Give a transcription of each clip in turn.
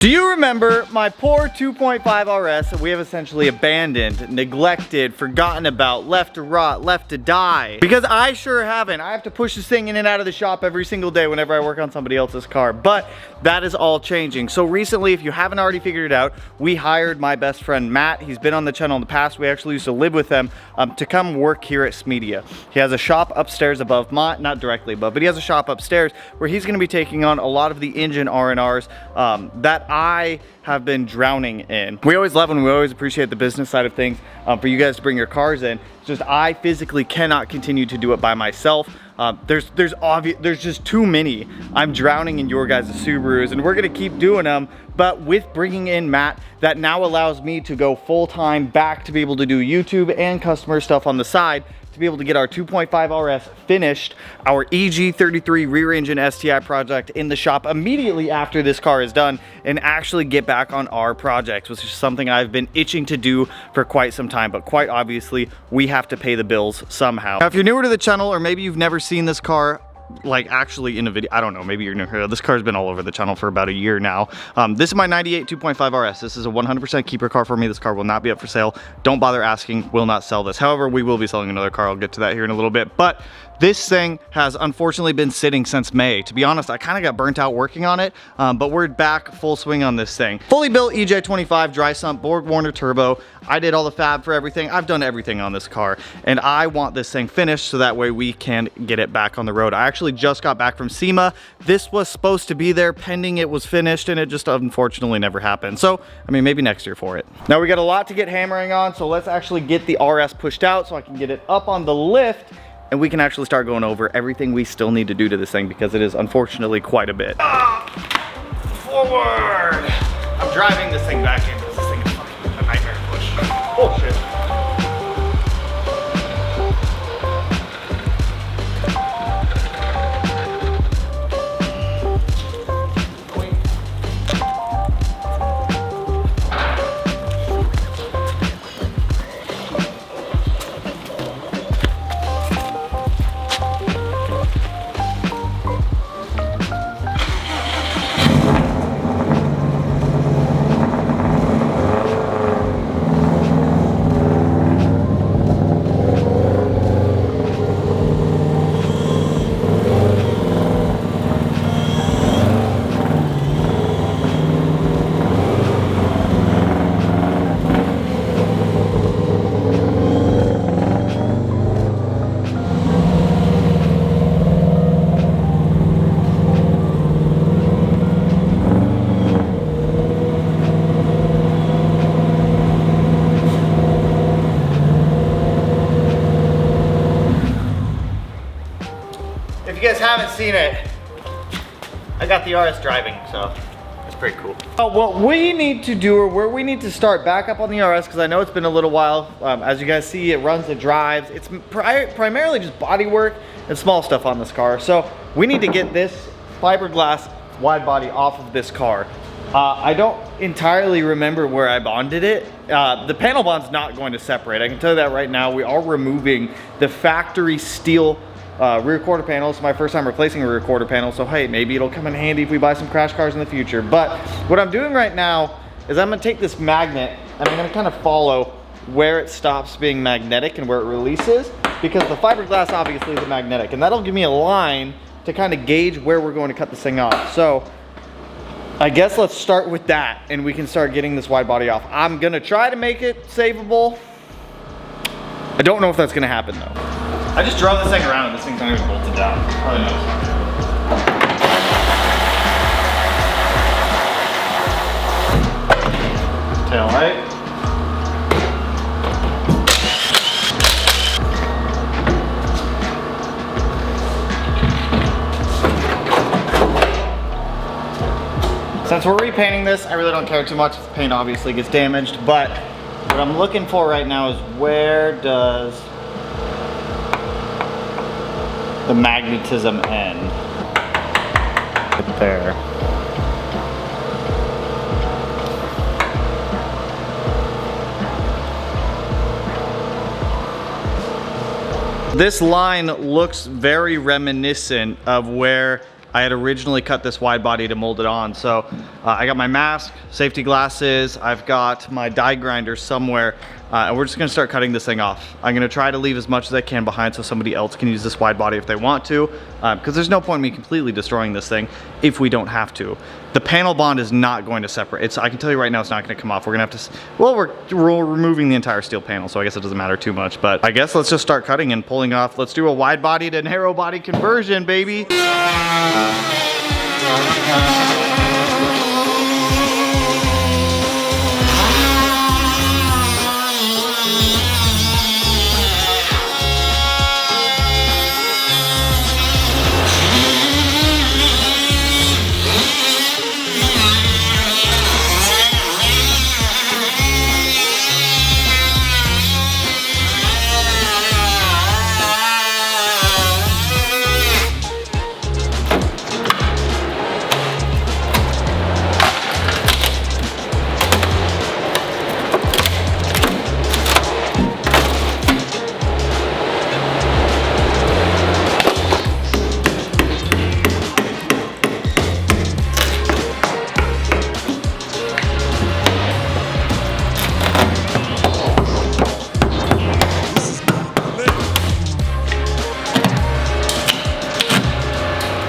Do you remember my poor 2.5 RS that we have essentially abandoned, neglected, forgotten about, left to rot, left to die? Because I sure haven't. I have to push this thing in and out of the shop every single day whenever I work on somebody else's car, but that is all changing. So recently, if you haven't already figured it out, we hired my best friend Matt. He's been on the channel in the past. We actually used to live with him to come work here at Smeedia. He has a shop upstairs above mine, not directly above, but he has a shop upstairs where he's gonna be taking on a lot of the engine R&Rs that I have been drowning in. We always love and we always appreciate the business side of things for you guys to bring your cars in. It's just I physically cannot continue to do it by myself. There's just too many. I'm drowning in your guys' Subarus and we're gonna keep doing them, but with bringing in Matt, that now allows me to go full-time back to be able to do YouTube and customer stuff on the side, to be able to get our 2.5 RS finished, our EG33 rear engine STI project in the shop immediately after this car is done, and actually get back on our projects, which is something I've been itching to do for quite some time, but quite obviously we have to pay the bills somehow. Now, if you're newer to the channel, or maybe you've never seen this car like actually in a video, I don't know, maybe you're new here. This car's been all over the channel for about a year now. This is my 98 2.5 RS. This is a 100% keeper car for me. This car will not be up for sale. Don't bother asking, will not sell this. However, we will be selling another car. I'll get to that here in a little bit, but this thing has unfortunately been sitting since May. To be honest, I kind of got burnt out working on it, but we're back full swing on this thing. Fully built EJ25 dry sump Borg Warner turbo. I did all the fab for everything. I've done everything on this car, and I want this thing finished so that way we can get it back on the road. I actually just got back from SEMA. This was supposed to be there pending it was finished, and it just unfortunately never happened. So, I mean, maybe next year for it. Now we got a lot to get hammering on, so let's actually get the RS pushed out so I can get it up on the lift, and we can actually start going over everything we still need to do to this thing because it is unfortunately quite a bit. Forward! I'm driving this thing back in because this thing is fucking a nightmare to push. Oh shit. If you guys haven't seen it, I got the RS driving, so it's pretty cool. What we need to do, or where we need to start back up on the RS, because I know it's been a little while. As you guys see, it runs, it drives. It's primarily just body work and small stuff on this car. So we need to get this fiberglass wide body off of this car. I don't entirely remember where I bonded it. The panel bond's not going to separate. I can tell you that right now. We are removing the factory steel rear quarter panel. It's my first time replacing a rear quarter panel, so hey, maybe it'll come in handy if we buy some crash cars in the future. But what I'm doing right now is I'm gonna take this magnet and I'm gonna kind of follow where it stops being magnetic and where it releases, because the fiberglass obviously is magnetic, and that'll give me a line to kind of gauge where we're going to cut this thing off. So I guess let's start with that and we can start getting this wide body off. I'm gonna try to make it savable. I don't know if that's gonna happen though. I just drove this thing around and this thing's not even bolted down. Probably knows. Tail light. Since we're repainting this, I really don't care too much if the paint obviously gets damaged, but what I'm looking for right now is where does the magnetism end? Right there. This line looks very reminiscent of where I had originally cut this wide body to mold it on. So I got my mask, safety glasses, I've got my die grinder somewhere, and we're just gonna start cutting this thing off. I'm gonna try to leave as much as I can behind so somebody else can use this wide body if they want to, because there's no point in me completely destroying this thing if we don't have to. The panel bond is not going to separate. I can tell you right now, it's not gonna come off. We're gonna have to, well, we're removing the entire steel panel, so I guess it doesn't matter too much, but I guess let's just start cutting and pulling off. Let's do a wide body to narrow body conversion, baby.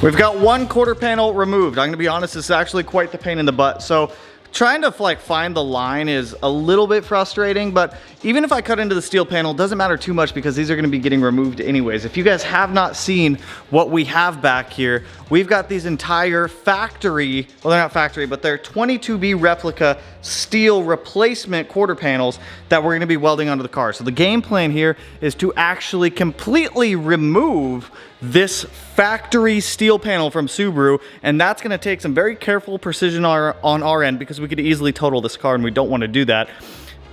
We've got 1/4 panel removed. I'm gonna be honest, this is actually quite the pain in the butt. So trying to like find the line is a little bit frustrating, but even if I cut into the steel panel, it doesn't matter too much because these are gonna be getting removed anyways. If you guys have not seen what we have back here, we've got these entire factory, well, they're not factory, but they're 22B replica steel replacement quarter panels that we're gonna be welding onto the car. So the game plan here is to actually completely remove this factory steel panel from Subaru, and that's gonna take some very careful precision on our end because we could easily total this car and we don't wanna do that,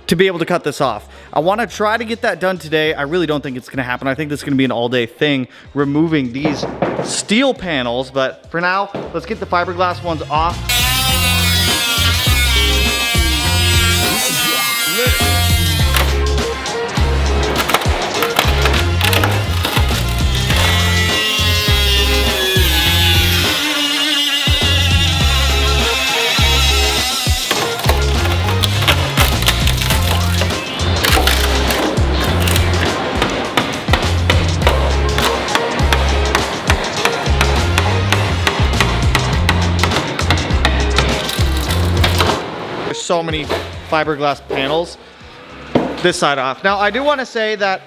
to be able to cut this off. I wanna try to get that done today. I really don't think it's gonna happen. I think this is gonna be an all-day thing, removing these steel panels, but for now, let's get the fiberglass ones off. So many fiberglass panels. This side off. Now I do want to say that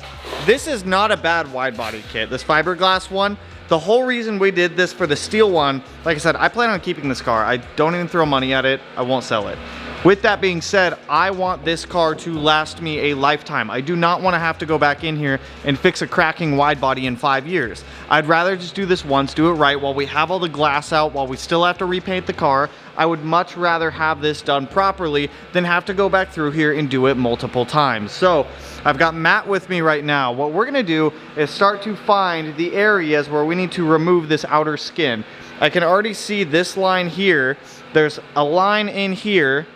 this is not a bad wide body kit, this fiberglass one. The whole reason we did this for the steel one, like I said, I plan on keeping this car. I don't even throw money at it. I won't sell it. With that being said, I want this car to last me a lifetime. I do not want to have to go back in here and fix a cracking wide body in 5 years. I'd rather just do this once, do it right while we have all the glass out, while we still have to repaint the car. I would much rather have this done properly than have to go back through here and do it multiple times. So I've got Matt with me right now. What we're gonna do is start to find the areas where we need to remove this outer skin. I can already see this line here. There's a line in here.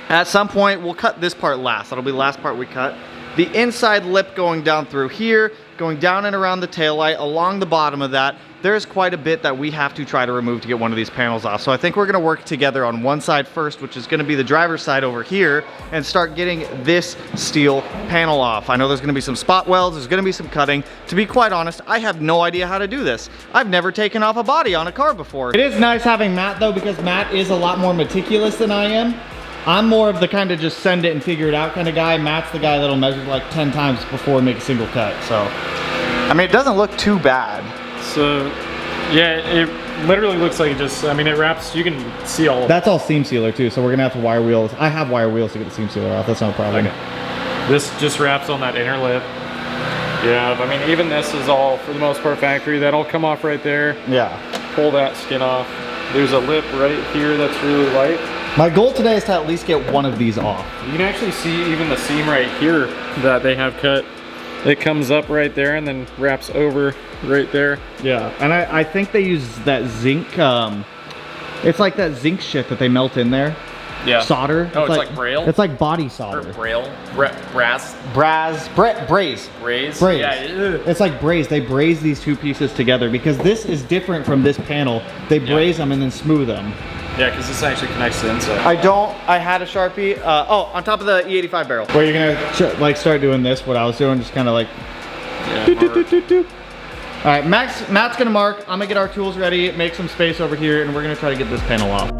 At some point, we'll cut this part last. That'll be the last part we cut. The inside lip going down through here, going down and around the taillight, along the bottom of that. There's quite a bit that we have to try to remove to get one of these panels off. So I think we're gonna work together on one side first, which is gonna be the driver's side over here, and start getting this steel panel off. I know there's gonna be some spot welds, there's gonna be some cutting. To be quite honest, I have no idea how to do this. I've never taken off a body on a car before. It is nice having Matt though, because Matt is a lot more meticulous than I am. I'm more of the kind of just send it and figure it out kind of guy. Matt's the guy that'll measure like 10 times before we make a single cut. So, I mean, it doesn't look too bad. So, yeah, it literally looks like it just, I mean, it wraps, you can see all of it. That's all seam sealer too, so we're gonna have to wire wheels. I have wire wheels to get the seam sealer off, that's no problem. Okay. This just wraps on that inner lip. Yeah, I mean, even this is all, for the most part, factory. That'll come off right there. Yeah. Pull that skin off. There's a lip right here that's really light. My goal today is to at least get one of these off. You can actually see even the seam right here that they have cut. It comes up right there and then wraps over right there. Yeah, and I think they use that zinc, it's like that zinc shit that they melt in there. solder. Oh, it's like braille? It's like body solder. Or braille? Braze? Braze. Yeah. It's like braze. They braze these two pieces together because this is different from this panel. They braze them and then smooth them. Yeah, because this actually connects to the inside. I had a Sharpie. Oh, on top of the E85 barrel. Where you're gonna like start doing this, what I was doing, just kind of like. All right, Matt's gonna mark. I'm gonna get our tools ready, make some space over here, and we're gonna try to get this panel off.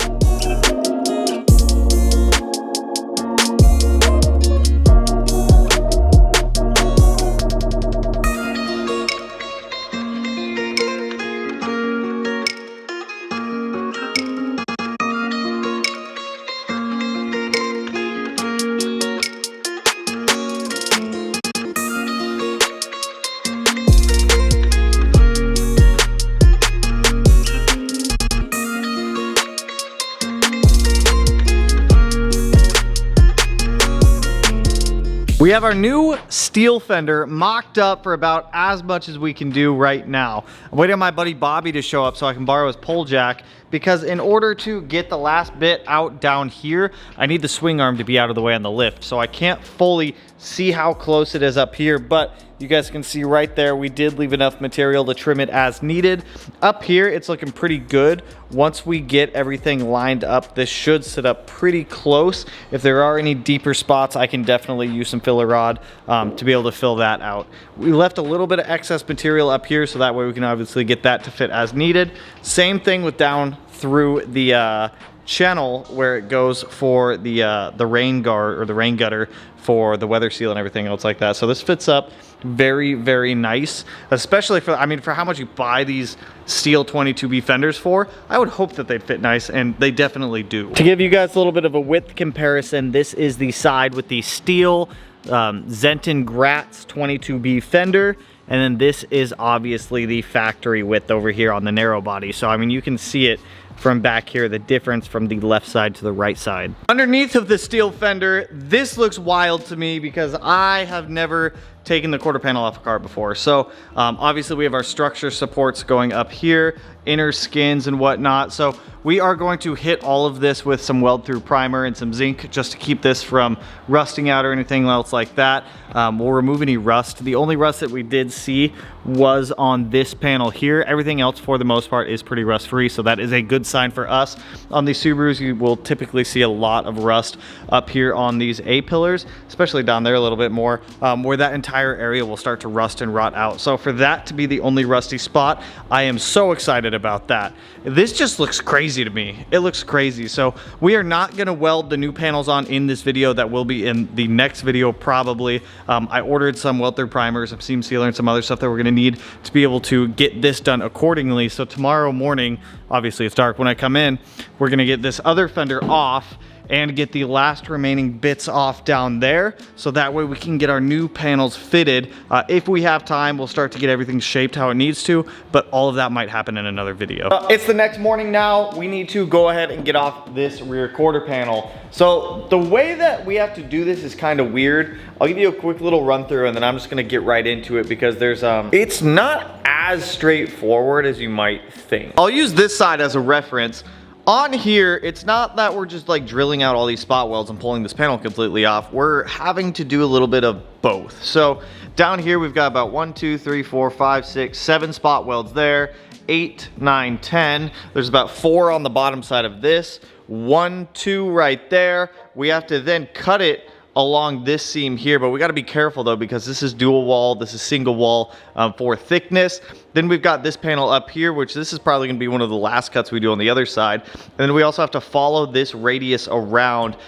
We have our new steel fender mocked up for about as much as we can do right now. I'm waiting on my buddy Bobby to show up so I can borrow his pole jack, because in order to get the last bit out down here, I need the swing arm to be out of the way on the lift. So I can't fully see how close it is up here, but you guys can see right there, we did leave enough material to trim it as needed. Up here, it's looking pretty good. Once we get everything lined up, this should sit up pretty close. If there are any deeper spots, I can definitely use some filler rod to be able to fill that out. We left a little bit of excess material up here, so that way we can obviously get that to fit as needed. Same thing with down through the channel where it goes for the rain guard or the rain gutter for the weather seal and everything else like that. So this fits up very, very nice, especially for, I mean, for how much you buy these steel 22B fenders for. I would hope that they'd fit nice, and they definitely do. To give you guys a little bit of a width comparison, this is the side with the steel Zeton Garaz 22B fender. And then this is obviously the factory width over here on the narrow body. So, I mean, you can see it from back here, the difference from the left side to the right side. Underneath of the steel fender, this looks wild to me because I have never taken the quarter panel off a car before. So obviously we have our structure supports going up here, inner skins and whatnot. So we are going to hit all of this with some weld through primer and some zinc just to keep this from rusting out or anything else like that. We'll remove any rust. The only rust that we did see was on this panel here. Everything else for the most part is pretty rust free, so that is a good sign for us. On these Subarus, you will typically see a lot of rust up here on these A-pillars, especially down there a little bit more, where that entire area will start to rust and rot out. So for that to be the only rusty spot, I am so excited about that. This just looks crazy to me. It looks crazy. So we are not gonna weld the new panels on in this video. That will be in the next video probably. I ordered some weld through primers, some seam sealer, and some other stuff that we're gonna need to be able to get this done accordingly. So tomorrow morning, obviously it's dark when I come in, we're gonna get this other fender off and get the last remaining bits off down there, so that way we can get our new panels fitted. If we have time, we'll start to get everything shaped how it needs to, but all of that might happen in another video. It's the next morning now. We need to go ahead and get off this rear quarter panel. So the way that we have to do this is kind of weird. I'll give you a quick little run through and then I'm just gonna get right into it because there's it's not as straightforward as you might think. I'll use this side as a reference. On here, it's not that we're just like drilling out all these spot welds and pulling this panel completely off. We're having to do a little bit of both. So down here, we've got about 1, 2, 3, 4, 5, 6, 7 spot welds there, 8, 9, 10. There's about 4 on the bottom side of this, 1, 2 right there. We have to then cut it along this seam here, but we got to be careful though because this is dual wall, this is single wall for thickness. Then we've got this panel up here, which this is probably going to be one of the last cuts we do on the other side. And then we also have to follow this radius around,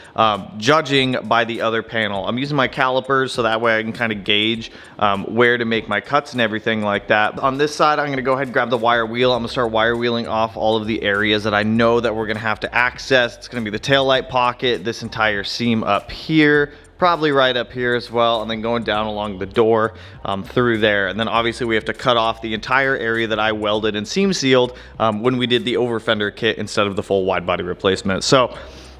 judging by the other panel. I'm using my calipers so that way I can kind of gauge where to make my cuts and everything like that. On this side, I'm going to go ahead and grab the wire wheel. I'm going to start wire wheeling off all of the areas that I know that we're going to have to access. It's going to be the taillight pocket, this entire seam up here, probably right up here as well, and then going down along the door through there. And then obviously we have to cut off the entire area that I welded and seam sealed when we did the over fender kit instead of the full wide body replacement. So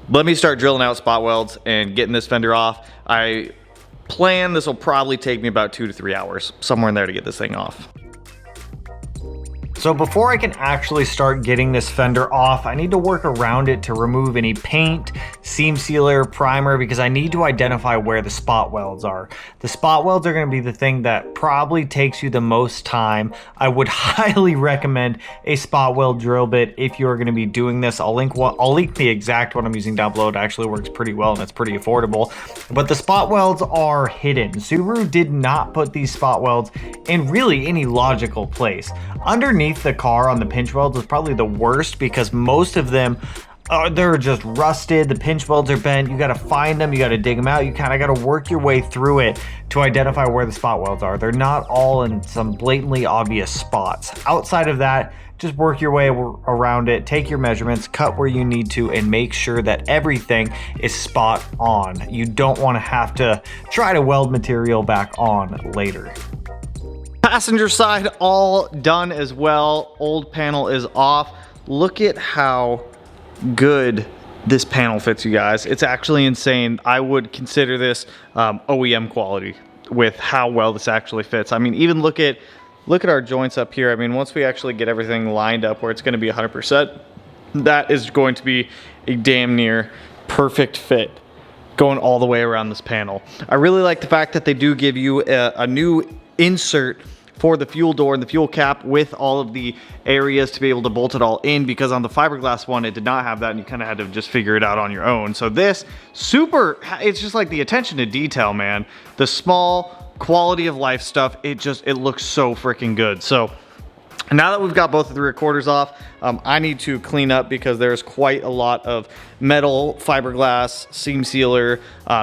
let me start drilling out spot welds and getting this fender off. I plan this will probably take me about 2 to 3 hours, somewhere in there, to get this thing off. So before I can actually start getting this fender off, I need to work around it to remove any paint, seam sealer, primer, because I need to identify where the spot welds are. The spot welds are going to be the thing that probably takes you the most time. I would highly recommend a spot weld drill bit if you're going to be doing this. I'll link the exact one I'm using down below. It actually works pretty well and it's pretty affordable. But the spot welds are hidden. Subaru did not put these spot welds in really any logical place. Underneath the car on the pinch welds is probably the worst because most of them they're just rusted. The pinch welds are bent. You got to find them. You got to dig them out. You kind of got to work your way through it to identify where the spot welds are. They're not all in some blatantly obvious spots. Outside of that, just work your way around it. Take your measurements, cut where you need to, and make sure that everything is spot on. You don't want to have to try to weld material back on later. Passenger side all done as well. Old panel is off. Look at how good this panel fits, you guys. It's actually insane. I would consider this OEM quality with how well this actually fits. I mean, even look at our joints up here. I mean, once we actually get everything lined up where it's going to be 100%, that is going to be a damn near perfect fit going all the way around this panel. I really like the fact that they do give you a new insert for the fuel door and the fuel cap with all of the areas to be able to bolt it all in, because on the fiberglass one it did not have that and you kind of had to just figure it out on your own. So this it's just like the attention to detail, man. The small quality of life stuff, it looks so freaking good. So now that we've got both of the recorders off, I need to clean up because there's quite a lot of metal, fiberglass, seam sealer,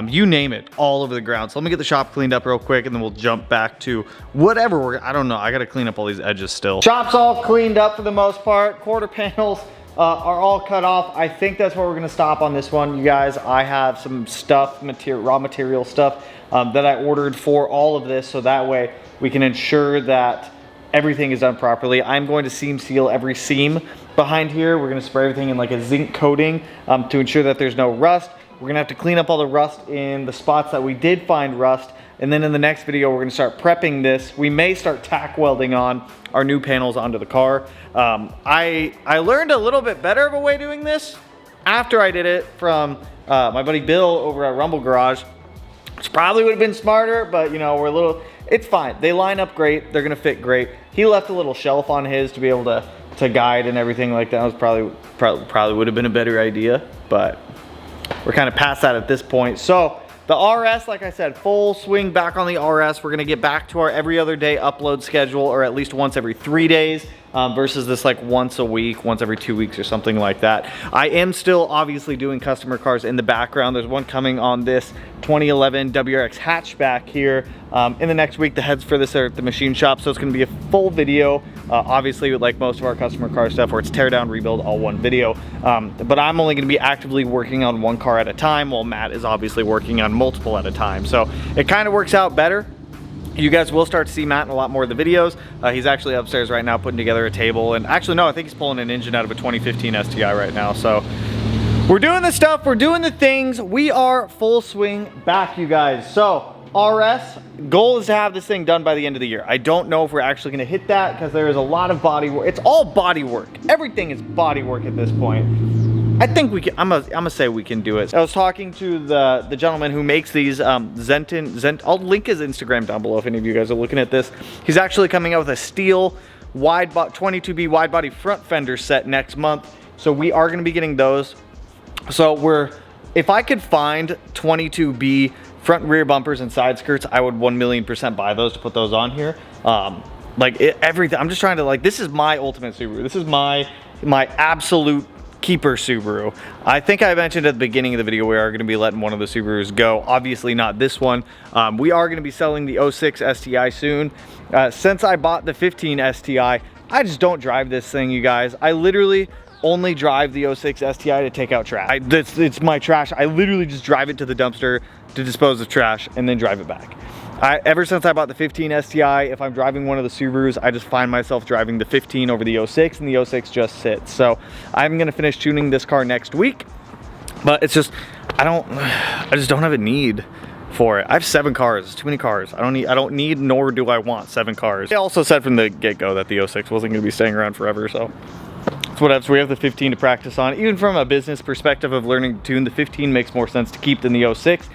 you name it, all over the ground. So let me get the shop cleaned up real quick and then we'll jump back to whatever I don't know. I got to clean up all these edges still. Shop's all cleaned up for the most part. Quarter panels are all cut off. I think that's where we're going to stop on this one, you guys. I have some stuff, raw material stuff that I ordered for all of this, so that way we can ensure that everything is done properly. I'm going to seam seal every seam behind here. We're going to spray everything in like a zinc coating to ensure that there's no rust. We're going to have to clean up all the rust in the spots that we did find rust. And then in the next video, we're going to start prepping this. We may start tack welding on our new panels onto the car. I learned a little bit better of a way doing this after I did it from my buddy Bill over at Rumble Garage, which probably would have been smarter, but you know, it's fine. They line up great. They're gonna fit great. He left a little shelf on his to be able to guide and everything like that. That was probably would have been a better idea, but we're kind of past that at this point. So the RS, like I said, full swing back on the RS. We're gonna get back to our every other day upload schedule, or at least once every 3 days. Versus this like once a week, once every 2 weeks or something like that. I am still obviously doing customer cars in the background. There's one coming on this 2011 WRX hatchback here in the next week. The heads for this are at the machine shop, so it's gonna be a full video. Obviously, like most of our customer car stuff where it's tear down, rebuild, all one video. But I'm only gonna be actively working on one car at a time, while Matt is obviously working on multiple at a time. So it kind of works out better. You guys will start to see Matt in a lot more of the videos. He's actually upstairs right now putting together a table. And actually, no, I think he's pulling an engine out of a 2015 STI right now. So we're doing the stuff, we're doing the things. We are full swing back, you guys. So RS, goal is to have this thing done by the end of the year. I don't know if we're actually gonna hit that because there is a lot of body work. It's all body work. Everything is body work at this point. I think we can, I'm gonna say we can do it. I was talking to the gentleman who makes these, Zeton, I'll link his Instagram down below if any of you guys are looking at this. He's actually coming out with a steel 22B wide body front fender set next month. So we are gonna be getting those. So if I could find 22B front and rear bumpers and side skirts, I would 1,000,000% buy those to put those on here. Everything, I'm just trying to this is my ultimate Subaru. This is my absolute keeper Subaru. I think I mentioned at the beginning of the video we are going to be letting one of the Subarus go. Obviously not this one. We are going to be selling the 06 STI soon. Since I bought the 15 STI, I just don't drive this thing, you guys. I literally only drive the 06 STI to take out trash. It's my trash. I literally just drive it to the dumpster to dispose of trash and then drive it back. Ever since I bought the 15 STI, if I'm driving one of the Subarus, I just find myself driving the 15 over the 06, and the 06 just sits. So I'm gonna finish tuning this car next week, but it's just, I just don't have a need for it. I have 7 cars. It's too many cars. I don't need nor do I want 7 cars. They also said from the get-go that the 06 wasn't going to be staying around forever, so that's what happens. We have the 15 to practice on. Even from a business perspective of learning to tune, the 15 makes more sense to keep than the 06.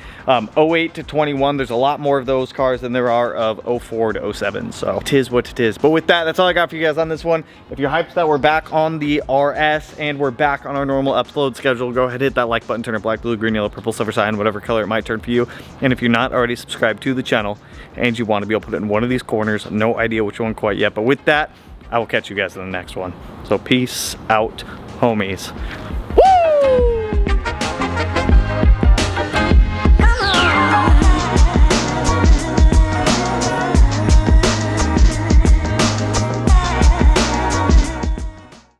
08 to 21, there's a lot more of those cars than there are of 04 to 07, so it is what it is. But with that, that's all I got for you guys on this one. If you're hyped that we're back on the RS and we're back on our normal upload schedule, go ahead, hit that like button, turn it black, blue, green, yellow, purple, silver sign, whatever color it might turn for you. And if you're not already subscribed to the channel and you want to be able to put it in one of these corners, no idea which one quite yet, but with that, I will catch you guys in the next one. So peace out, homies.